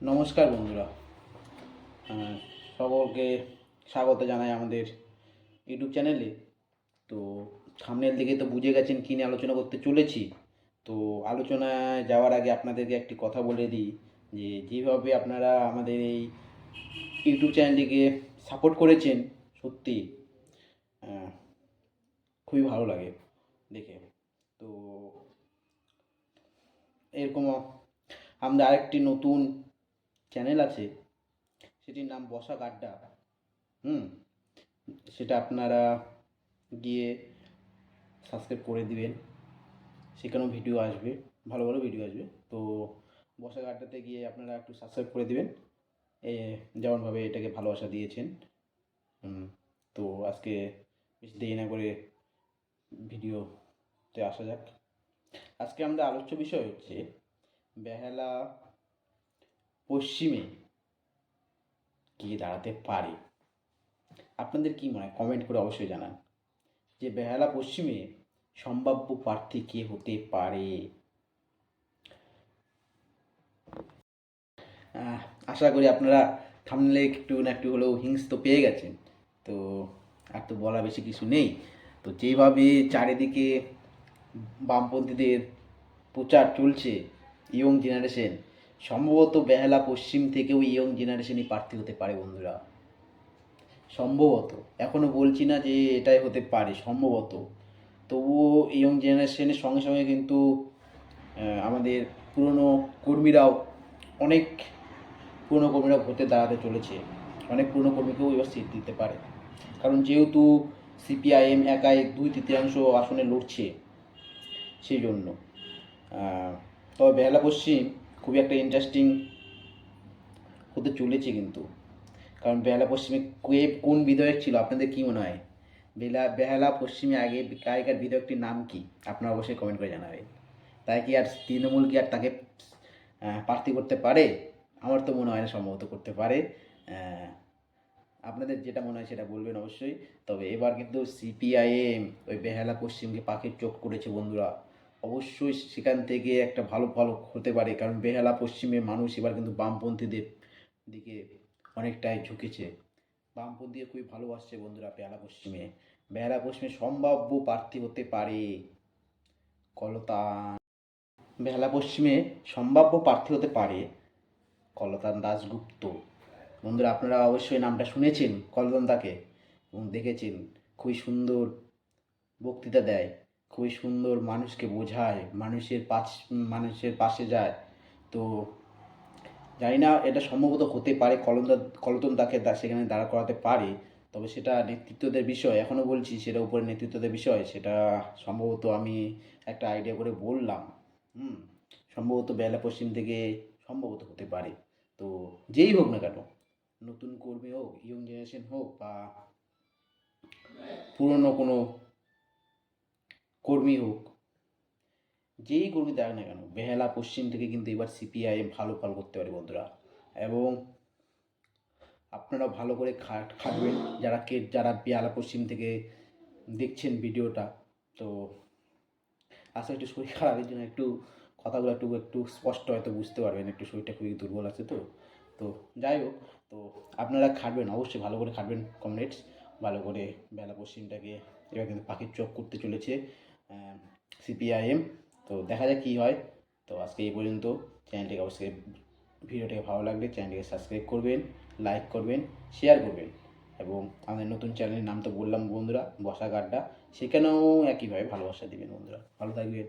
নমস্কার বন্ধুরা। আহ, সকলকে স্বাগত জানাই আমাদের ইউটিউব চ্যানেলে। তো সামনের দিকে তো বুঝে গেছেন কী নিয়ে আলোচনা করতে চলেছি। তো আলোচনায় যাওয়ার আগে আপনাদেরকে একটি কথা বলে দিই, যে যেভাবে আপনারা আমাদের এই ইউটিউব চ্যানেলটিকে সাপোর্ট করেছেন, সত্যি আহ, খুবই ভালো লাগে দেখে। তো এরকম আমাদের আরেকটি নতুন চ্যানেল আছে, সেটির নাম বসাক আড্ডা। হুম, সেটা আপনারা গিয়ে সাবস্ক্রাইব করে দিবেন। সেখানেও ভিডিও আসবে, ভালো ভালো ভিডিও আসবে। তো বসাক আড্ডাতে গিয়ে আপনারা একটু সাবস্ক্রাইব করে দিবেন, এ যেমনভাবে এটাকে ভালোবাসা দিয়েছেন। তো আজকে বেশি দেরি না করে ভিডিওতে আসা যাক। আজকে আমাদের আলোচ্য বিষয় হচ্ছে বেহালা পশ্চিমে গিয়ে দাঁড়াতে পারে। আপনাদের কি মনে হয় কমেন্ট করে অবশ্যই জানান, যে বেহালা পশ্চিমে সম্ভাব্য প্রার্থী কে হতে পারে। আহ, আশা করি আপনারা থাম্বনেলে একটু না একটু হলেও হিংস তো পেয়ে গেছেন। তো আর তো বলা বেশি কিছু নেই। তো যেভাবে চারিদিকে বামপন্থীদের প্রচার চলছে, ইয়ং জেনারেশন, সম্ভবত বেহালা পশ্চিম থেকেও ইয়ং জেনারেশনই প্রার্থী হতে পারে বন্ধুরা। সম্ভবত, এখনও বলছি না যে এটাই হতে পারে, সম্ভবত। তবুও ইয়ং জেনারেশনের সঙ্গে সঙ্গে কিন্তু আমাদের পুরনো কর্মীরাও, অনেক পুরনো কর্মীরা ভোটে দাঁড়াতে চলেছে। অনেক পুরনো কর্মীকেও এবার সিট দিতে পারে, কারণ যেহেতু সিপিআইএম একাই 2/3 আসনে লড়ছে, সেই জন্য। তবে বেহালা পশ্চিম খুবই একটা ইন্টারেস্টিং হতে চলেছে কিন্তু। কারণ বেহালা পশ্চিমে কে কোন বিধায়ক ছিল আপনাদের কী মনে হয়? বেহালা পশ্চিমে আগে আগেকার বিধায়কটির নাম কি? আপনারা অবশ্যই কমেন্ট করে জানাবেন। তাই কি আর তৃণমূল কি আর তাকে প্রার্থী করতে পারে? আমার তো মনে হয় না সম্ভবত করতে পারে। আপনাদের যেটা মনে হয় সেটা বলবেন অবশ্যই। তবে এবার কিন্তু সিপিআইএম ওই বেহালা পশ্চিমকে পাখির চোখ করেছে বন্ধুরা। অবশ্যই সেখান থেকে একটা ভালো ফল হতে পারে, কারণ বেহালা পশ্চিমে মানুষ এবার কিন্তু বামপন্থীদের দিকে অনেকটাই ঝুঁকেছে। বামপন্থীকে খুবই ভালোবাসছে বন্ধুরা বেহালা পশ্চিমে। বেহালা পশ্চিমে সম্ভাব্য প্রার্থী হতে পারে কলতান। বেহালা পশ্চিমে সম্ভাব্য প্রার্থী হতে পারে কলতান দাশগুপ্ত। বন্ধুরা আপনারা অবশ্যই নামটা শুনেছেন কলতানদাকে এবং দেখেছেন। খুবই সুন্দর বক্তৃতা দেয়, খুবই সুন্দর মানুষকে বোঝায়, মানুষের পাশে যায়। তো জানি না এটা সম্ভবত হতে পারে কলতনদাকে সেখানে দাঁড়া করাতে পারে। তবে সেটা নেতৃত্বদের বিষয়, এখনও বলছি সেটা উপরে নেতৃত্বদের বিষয়। সেটা সম্ভবত আমি একটা আইডিয়া করে বললাম। হুম, সম্ভবত বেলা পশ্চিম থেকে সম্ভবত হতে পারে। তো যেই হোক না কেন, নতুন কর্মী হোক, ইয়ং জেনারেশন হোক, বা পুরনো কোনো কর্মী হোক, যেই কর্মী দেখ না কেন, বেহালা পশ্চিম থেকে কিন্তু এবার সিপিআইএম ভালো ফল করতে পারে বন্ধুরা। এবং আপনারাও ভালো করে খাটবেন, যারা বেহালা পশ্চিম থেকে দেখছেন ভিডিওটা। তো আসলে একটু শরীর খারাপের জন্য একটু কথাগুলো একটু একটু স্পষ্ট হয়তো বুঝতে পারবেন, একটু শরীরটা খুবই দুর্বল আছে। তো তো যাই হোক, তো আপনারা খাটবেন, অবশ্যই ভালো করে খাটবেন কমরেডস। ভালো করে বেলা পশ্চিমটাকে এবার কিন্তু পাখির চোখ করতে চলেছে সিপিআইএম। তো দেখা যাক কী হয়। তো আজকে এই পর্যন্ত। চ্যানেলটিকে অবশ্যই, ভিডিওটিকে ভালো লাগলে চ্যানেলটিকে সাবস্ক্রাইব করবেন, লাইক করবেন, শেয়ার করবেন। এবং আমাদের নতুন চ্যানেলের নাম তো বললাম বন্ধুরা, বসাক আড্ডা, সেখানেও একইভাবে ভালোবাসা দিবেন বন্ধুরা। ভালো থাকবেন।